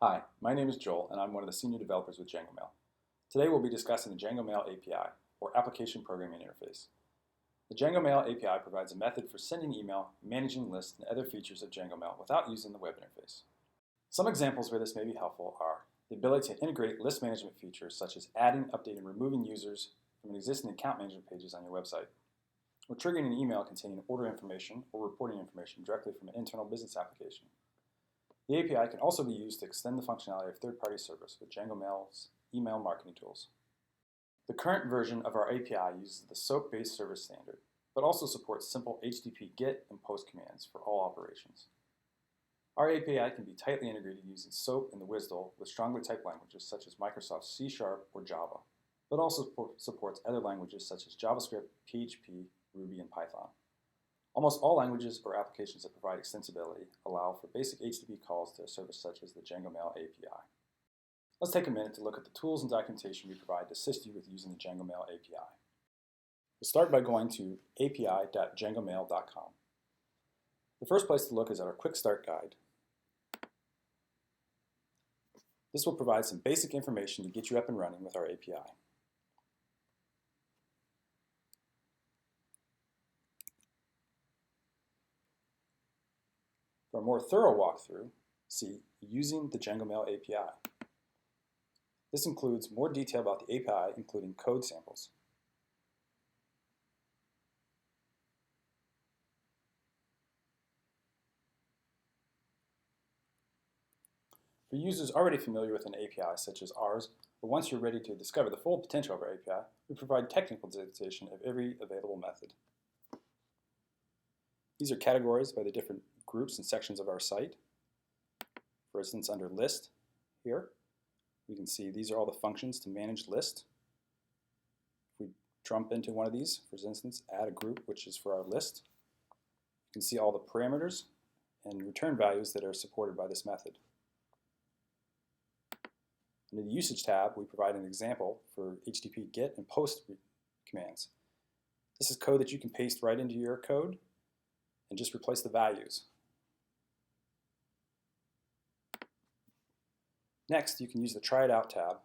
Hi, my name is Joel, and I'm one of the senior developers with Django Mail. Today we'll be discussing the Django Mail API, or Application Programming Interface. The Django Mail API provides a method for sending email, managing lists, and other features of Django Mail without using the web interface. Some examples where this may be helpful are the ability to integrate list management features such as adding, updating, and removing users from an existing account management pages on your website, or triggering an email containing order information or reporting information directly from an internal business application. The API can also be used to extend the functionality of third-party service with Django Mail's email marketing tools. The current version of our API uses the SOAP-based service standard, but also supports simple HTTP GET and POST commands for all operations. Our API can be tightly integrated using SOAP and the WSDL with strongly typed languages such as Microsoft C# or Java, but also supports other languages such as JavaScript, PHP, Ruby, and Python. Almost all languages or applications that provide extensibility allow for basic HTTP calls to a service such as the Django Mail API. Let's take a minute to look at the tools and documentation we provide to assist you with using the Django Mail API. We'll start by going to api.djangomail.com. The first place to look is at our Quick Start Guide. This will provide some basic information to get you up and running with our API. For a more thorough walkthrough, see Using the Django Mail API. This includes more detail about the API, including code samples. For users already familiar with an API such as ours, or once you're ready to discover the full potential of our API, we provide technical dictation of every available method. These are categorized by the different groups and sections of our site. For instance, under List here, we can see these are all the functions to manage list. If we jump into one of these, for instance, add a group, which is for our list, you can see all the parameters and return values that are supported by this method. Under the Usage tab, we provide an example for HTTP GET and POST commands. This is code that you can paste right into your code and just replace the values. Next, you can use the Try It Out tab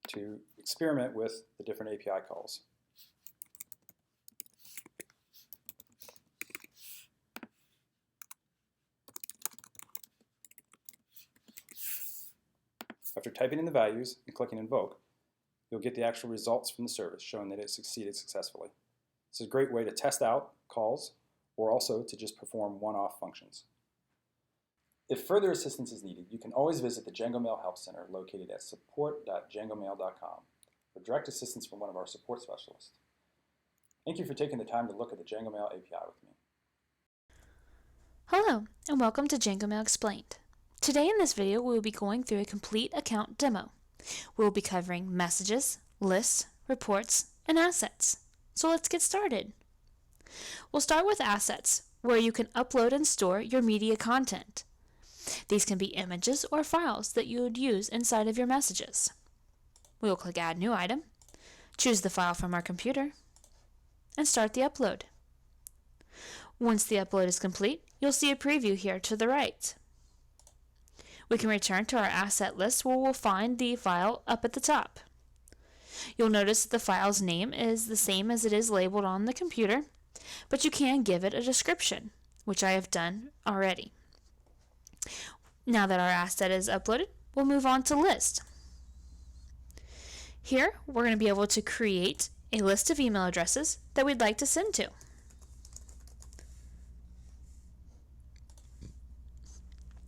to experiment with the different API calls. After typing in the values and clicking Invoke, you'll get the actual results from the service showing that it succeeded successfully. This is a great way to test out calls or also to just perform one-off functions. If further assistance is needed, you can always visit the Django Mail Help Center located at support.djangomail.com for direct assistance from one of our support specialists. Thank you for taking the time to look at the Django Mail API with me. Hello, and welcome to Django Mail Explained. Today in this video, we will be going through a complete account demo. We will be covering messages, lists, reports, and assets. So let's get started. We'll start with assets, where you can upload and store your media content. These can be images or files that you would use inside of your messages. We will click Add New Item, choose the file from our computer, and start the upload. Once the upload is complete, you'll see a preview here to the right. We can return to our asset list where we'll find the file up at the top. You'll notice that the file's name is the same as it is labeled on the computer, but you can give it a description, which I have done already. Now that our asset is uploaded, we'll move on to list. Here, we're going to be able to create a list of email addresses that we'd like to send to.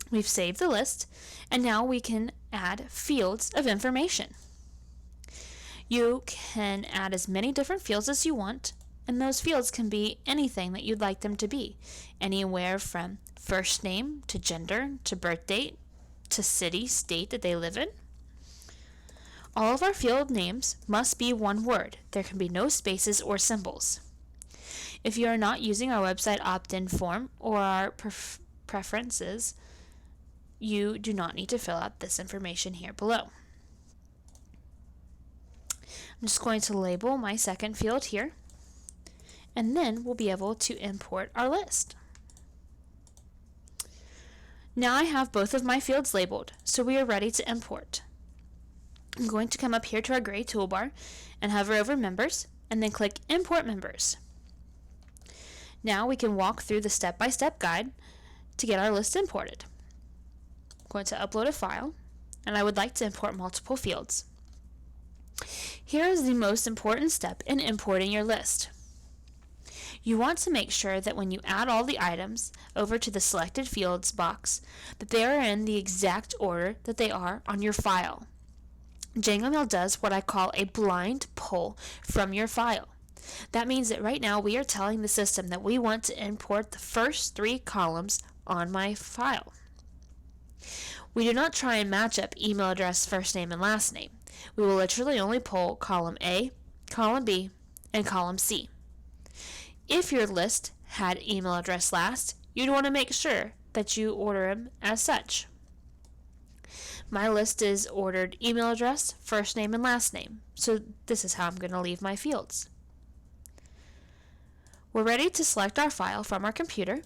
We've saved the list, and now we can add fields of information. You can add as many different fields as you want, and those fields can be anything that you'd like them to be, anywhere from first name to gender to birth date to city, state that they live in. All of our field names must be one word. There can be no spaces or symbols. If you are not using our website opt-in form or our preferences, you do not need to fill out this information here below. I'm just going to label my second field here, and then we'll be able to import our list. Now I have both of my fields labeled, so we are ready to import. I'm going to come up here to our gray toolbar and hover over Members, and then click Import Members. Now we can walk through the step-by-step guide to get our list imported. I'm going to upload a file, and I would like to import multiple fields. Here is the most important step in importing your list. You want to make sure that when you add all the items over to the Selected Fields box, that they are in the exact order that they are on your file. JangoMail does what I call a blind pull from your file. That means that right now we are telling the system that we want to import the first 3 columns on my file. We do not try and match up email address, first name, and last name. We will literally only pull column A, column B, and column C. If your list had email address last, you'd want to make sure that you order them as such. My list is ordered email address, first name, and last name, so this is how I'm going to leave my fields. We're ready to select our file from our computer.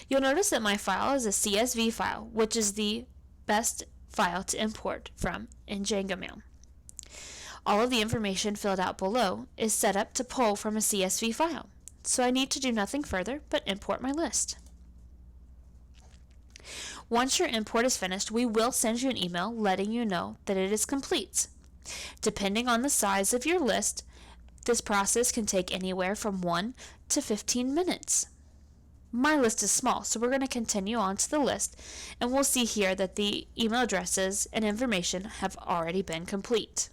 You'll notice that my file is a CSV file, which is the best file to import from in JangoMail. All of the information filled out below is set up to pull from a CSV file, so I need to do nothing further but import my list. Once your import is finished, we will send you an email letting you know that it is complete. Depending on the size of your list, this process can take anywhere from 1 to 15 minutes. My list is small, so we're going to continue on to the list, and we'll see here that the email addresses and information have already been complete.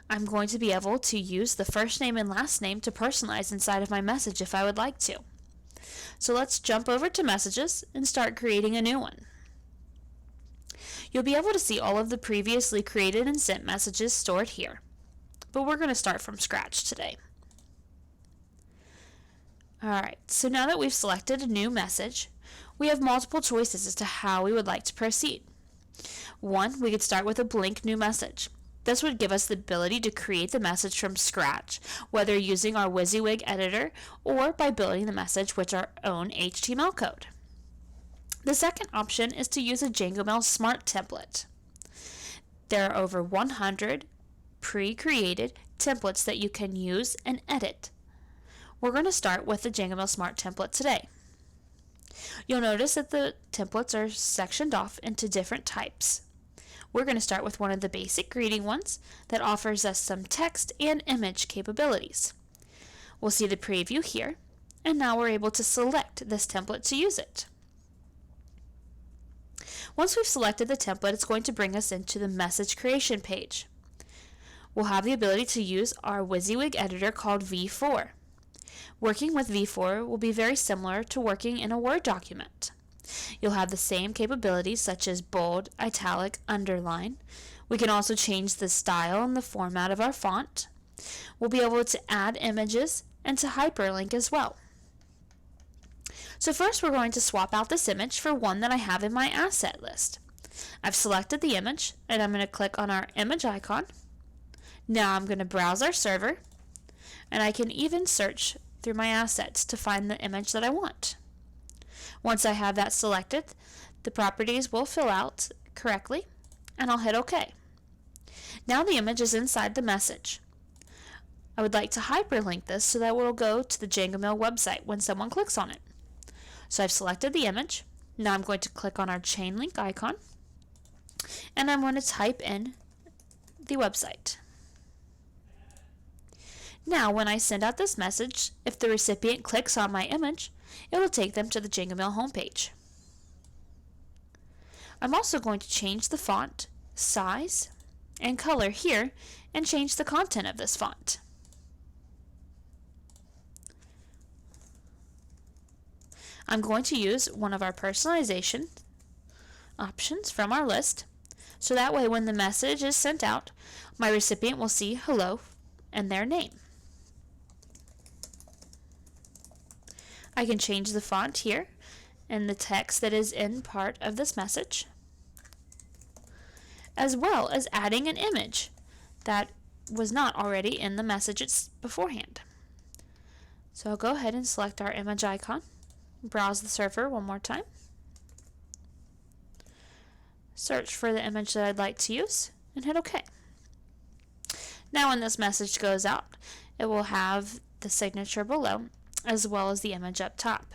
I'm going to be able to use the first name and last name to personalize inside of my message if I would like to. So let's jump over to Messages and start creating a new one. You'll be able to see all of the previously created and sent messages stored here, but we're going to start from scratch today. Alright, so now that we've selected a new message, we have multiple choices as to how we would like to proceed. 1, we could start with a blank new message. This would give us the ability to create the message from scratch, whether using our WYSIWYG editor or by building the message with our own HTML code. The second option is to use a JangoMail Smart Template. There are over 100 pre-created templates that you can use and edit. We're going to start with the JangoMail Smart Template today. You'll notice that the templates are sectioned off into different types. We're going to start with one of the basic greeting ones that offers us some text and image capabilities. We'll see the preview here, and now we're able to select this template to use it. Once we've selected the template, it's going to bring us into the message creation page. We'll have the ability to use our WYSIWYG editor called V4. Working with V4 will be very similar to working in a Word document. You'll have the same capabilities such as bold, italic, underline. We can also change the style and the format of our font. We'll be able to add images and to hyperlink as well. So first we're going to swap out this image for one that I have in my asset list. I've selected the image and I'm going to click on our image icon. Now I'm going to browse our server, and I can even search through my assets to find the image that I want. Once I have that selected, the properties will fill out correctly, and I'll hit OK. Now the image is inside the message. I would like to hyperlink this so that it will go to the JangoMail website when someone clicks on it. So I've selected the image. Now I'm going to click on our chain link icon, and I'm going to type in the website. Now when I send out this message, if the recipient clicks on my image, it will take them to the JangoMail homepage. I'm also going to change the font, size, and color here, and change the content of this font. I'm going to use one of our personalization options from our list, so that way when the message is sent out, my recipient will see hello and their name. I can change the font here and the text that is in part of this message, as well as adding an image that was not already in the messages beforehand. So I'll go ahead and select our image icon, browse the server one more time, search for the image that I'd like to use, and hit OK. Now when this message goes out, it will have the signature below as well as the image up top.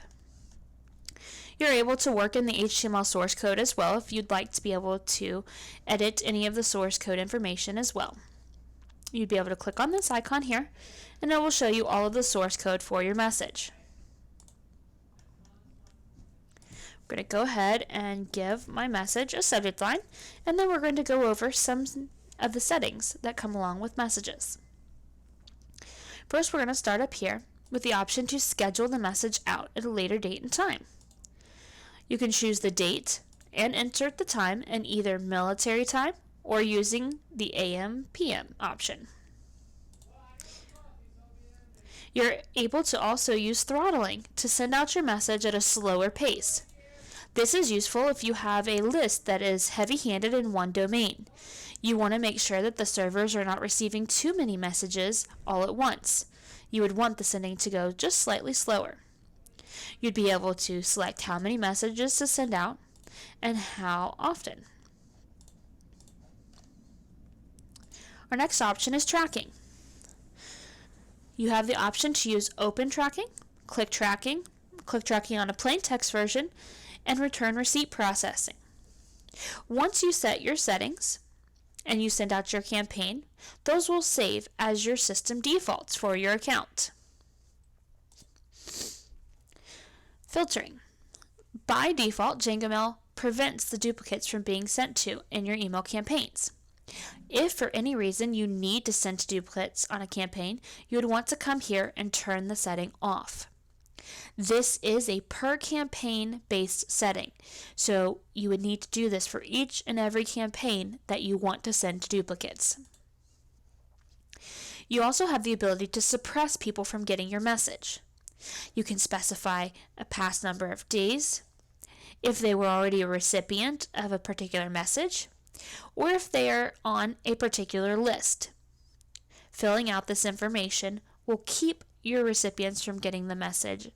You're able to work in the HTML source code as well if you'd like to be able to edit any of the source code information as well. You'd be able to click on this icon here and it will show you all of the source code for your message. I'm going to go ahead and give my message a subject line, and then we're going to go over some of the settings that come along with messages. First, we're going to start up here with the option to schedule the message out at a later date and time. You can choose the date and insert the time in either military time or using the AM/PM option. You're able to also use throttling to send out your message at a slower pace. This is useful if you have a list that is heavy-handed in one domain. You want to make sure that the servers are not receiving too many messages all at once. You would want the sending to go just slightly slower. You'd be able to select how many messages to send out and how often. Our next option is tracking. You have the option to use open tracking, click tracking on a plain text version, and return receipt processing. Once you set your settings and you send out your campaign, those will save as your system defaults for your account. Filtering. By default, JangoMail prevents the duplicates from being sent to in your email campaigns. If for any reason you need to send duplicates on a campaign, you would want to come here and turn the setting off. This is a per campaign based setting, so you would need to do this for each and every campaign that you want to send duplicates. You also have the ability to suppress people from getting your message. You can specify a past number of days, if they were already a recipient of a particular message, or if they are on a particular list. Filling out this information will keep your recipients from getting the message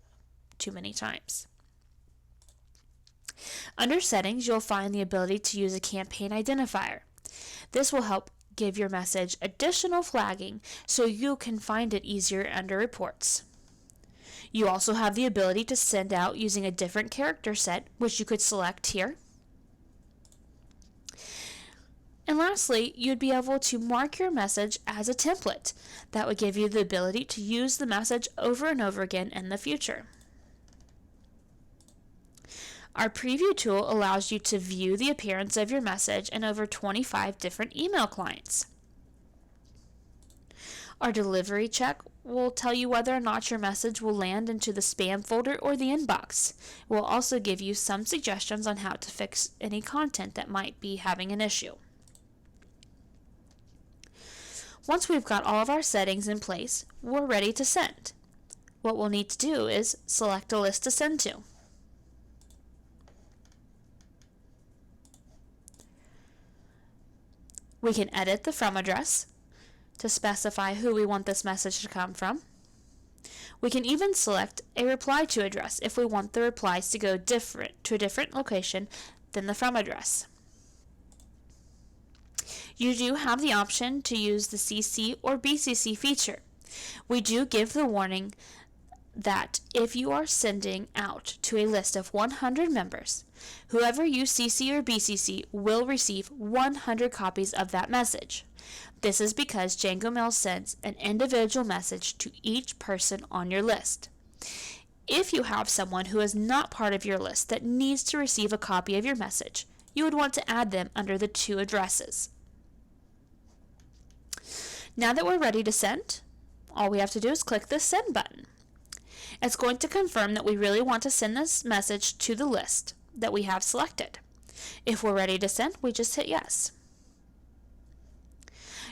too many times. Under settings, you'll find the ability to use a campaign identifier. This will help give your message additional flagging so you can find it easier under reports. You also have the ability to send out using a different character set, which you could select here. And lastly, you'd be able to mark your message as a template. That would give you the ability to use the message over and over again in the future. Our preview tool allows you to view the appearance of your message in over 25 different email clients. Our delivery check will tell you whether or not your message will land into the spam folder or the inbox. It will also give you some suggestions on how to fix any content that might be having an issue. Once we've got all of our settings in place, we're ready to send. What we'll need to do is select a list to send to. We can edit the from address to specify who we want this message to come from. We can even select a reply to address if we want the replies to go to a different location than the from address. You do have the option to use the CC or BCC feature. We do give the warning that if you are sending out to a list of 100 members, whoever you CC or BCC will receive 100 copies of that message. This is because JangoMail sends an individual message to each person on your list. If you have someone who is not part of your list that needs to receive a copy of your message, you would want to add them under the two addresses. Now that we're ready to send, all we have to do is click the send button. It's going to confirm that we really want to send this message to the list that we have selected. If we're ready to send, we just hit yes.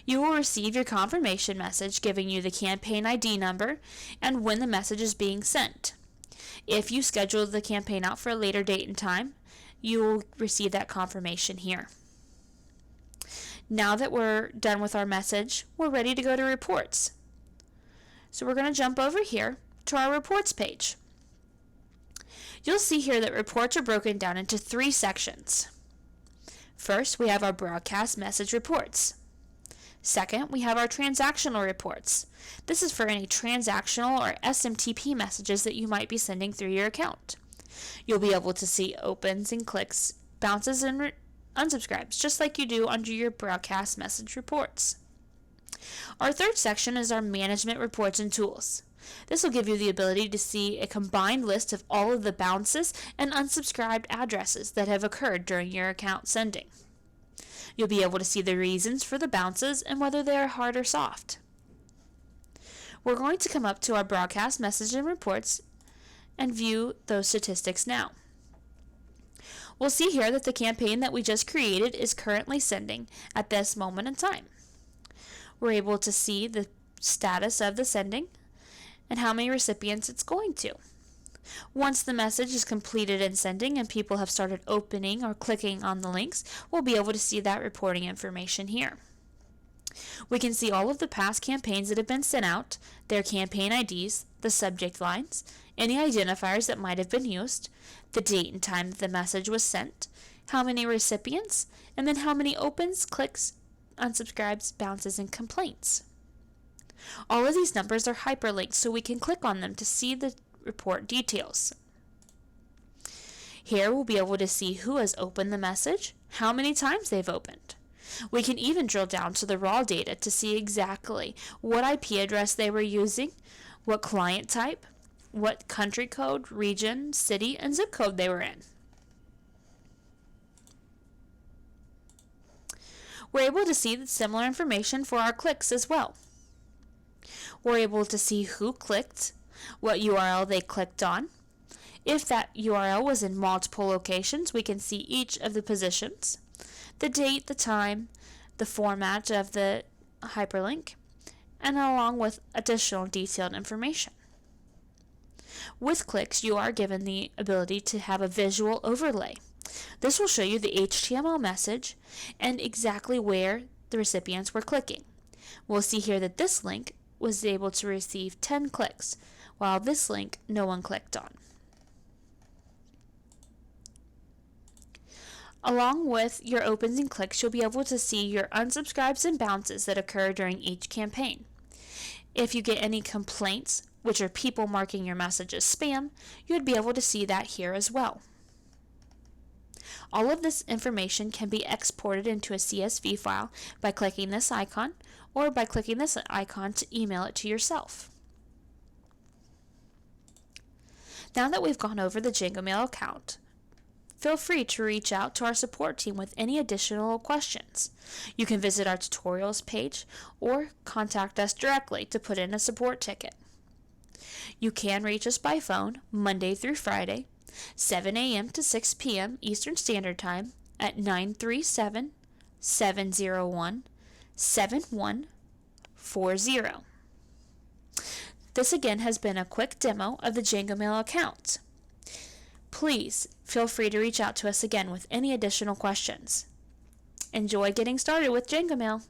You will receive your confirmation message giving you the campaign ID number and when the message is being sent. If you schedule the campaign out for a later date and time, you will receive that confirmation here. Now that we're done with our message, we're ready to go to reports. So we're going to jump over here to our reports page. You'll see here that reports are broken down into 3 sections. First, we have our broadcast message reports. Second, we have our transactional reports. This is for any transactional or SMTP messages that you might be sending through your account. You'll be able to see opens and clicks, bounces and unsubscribes, just like you do under your broadcast message reports. Our third section is our management reports and tools. This will give you the ability to see a combined list of all of the bounces and unsubscribed addresses that have occurred during your account sending. You'll be able to see the reasons for the bounces and whether they are hard or soft. We're going to come up to our broadcast message and reports and view those statistics now. We'll see here that the campaign that we just created is currently sending at this moment in time. We're able to see the status of the sending and how many recipients it's going to. Once the message is completed in sending and people have started opening or clicking on the links, we'll be able to see that reporting information here. We can see all of the past campaigns that have been sent out, their campaign IDs, the subject lines, any identifiers that might have been used, the date and time that the message was sent, how many recipients, and then how many opens, clicks, unsubscribes, bounces, and complaints. All of these numbers are hyperlinked, so we can click on them to see the report details. Here we'll be able to see who has opened the message, how many times they've opened. We can even drill down to the raw data to see exactly what IP address they were using, what client type, what country code, region, city, and zip code they were in. We're able to see similar information for our clicks as well. We're able to see who clicked, what URL they clicked on. If that URL was in multiple locations, we can see each of the positions, the date, the time, the format of the hyperlink, and along with additional detailed information. With clicks, you are given the ability to have a visual overlay. This will show you the HTML message and exactly where the recipients were clicking. We'll see here that this link was able to receive 10 clicks, while this link no one clicked on. Along with your opens and clicks, you'll be able to see your unsubscribes and bounces that occur during each campaign. If you get any complaints, which are people marking your message as spam, you'd be able to see that here as well. All of this information can be exported into a CSV file by clicking this icon or by clicking this icon to email it to yourself. Now that we've gone over the JangoMail account, feel free to reach out to our support team with any additional questions. You can visit our tutorials page or contact us directly to put in a support ticket. You can reach us by phone Monday through Friday, 7 a.m. to 6 p.m. Eastern Standard Time at 937-701-7140. This again has been a quick demo of the JangoMail account. Please feel free to reach out to us again with any additional questions. Enjoy getting started with JangoMail.